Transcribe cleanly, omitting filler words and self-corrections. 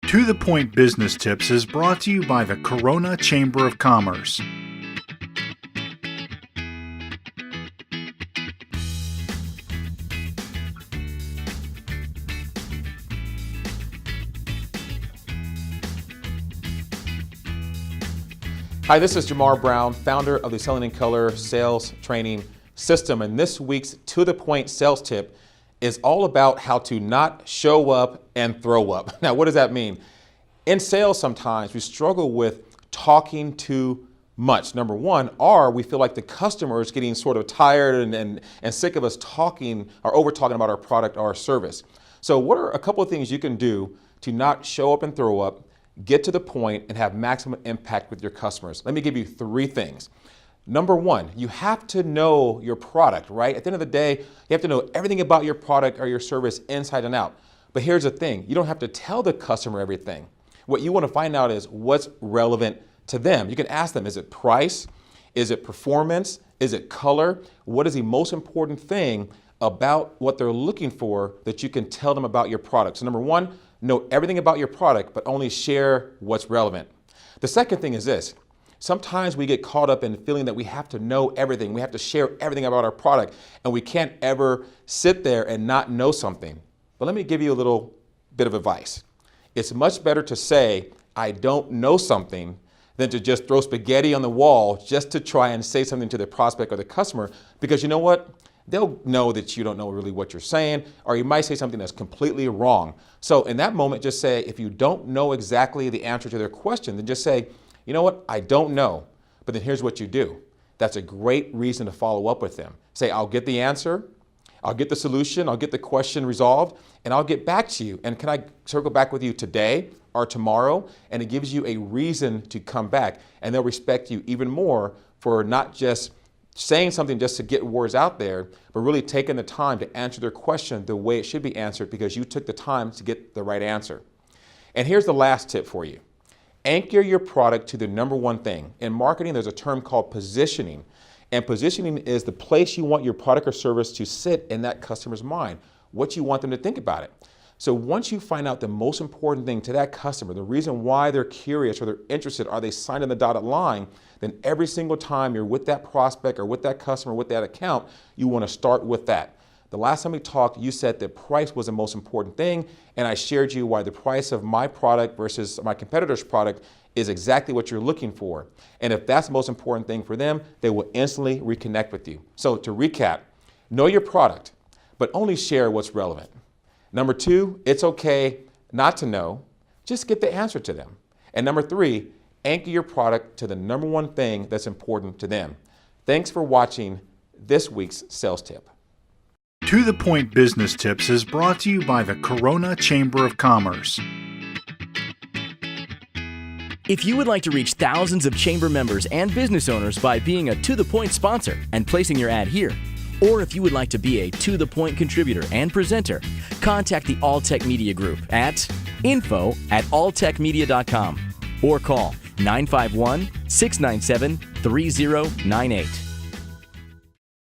To the Point Business Tips is brought to you by the Corona Chamber of Commerce. Hi, this is Jamar Brown, founder of the Selling in Color Sales Training System, and this week's To the Point sales tip is all about how to not show up and throw up. Now, what does that mean? In sales, sometimes we struggle with talking too much. Number one, or we feel like the customer is getting sort of tired and sick of us talking or over talking about our product or our service. So what are a couple of things you can do to not show up and throw up, get to the point, and have maximum impact with your customers? Let me give you 3 things. Number one, you have to know your product, right? At the end of the day, you have to know everything about your product or your service inside and out. But here's the thing, you don't have to tell the customer everything. What you want to find out is what's relevant to them. You can ask them, is it price? Is it performance? Is it color? What is the most important thing about what they're looking for that you can tell them about your product? So number one, know everything about your product, but only share what's relevant. The second thing is this. Sometimes we get caught up in feeling that we have to know everything. We have to share everything about our product, and we can't ever sit there and not know something. But let me give you a little bit of advice. It's much better to say, I don't know something, than to just throw spaghetti on the wall just to try and say something to the prospect or the customer, because you know what? They'll know that you don't know really what you're saying, or you might say something that's completely wrong. So in that moment, just say, if you don't know exactly the answer to their question, then just say, you know what, I don't know, but then here's what you do. That's a great reason to follow up with them. Say, I'll get the answer, I'll get the solution, I'll get the question resolved, and I'll get back to you. And can I circle back with you today or tomorrow? And it gives you a reason to come back, and they'll respect you even more for not just saying something just to get words out there, but really taking the time to answer their question the way it should be answered because you took the time to get the right answer. And here's the last tip for you. Anchor your product to the number one thing. In marketing, there's a term called positioning. And positioning is the place you want your product or service to sit in that customer's mind, what you want them to think about it. So once you find out the most important thing to that customer, the reason why they're curious or they're interested, are they signed on the dotted line, then every single time you're with that prospect or with that customer, with that account, you want to start with that. The last time we talked, you said that price was the most important thing, and I shared you why the price of my product versus my competitor's product is exactly what you're looking for. And if that's the most important thing for them, they will instantly reconnect with you. So to recap, know your product, but only share what's relevant. Number 2, it's okay not to know, just get the answer to them. And number 3, anchor your product to the number one thing that's important to them. Thanks for watching this week's sales tip. To the Point Business Tips is brought to you by the Corona Chamber of Commerce. If you would like to reach thousands of chamber members and business owners by being a To The Point sponsor and placing your ad here, or if you would like to be a To The Point contributor and presenter, contact the Alltech Media Group at info@alltechmedia.com or call 951-697-3098.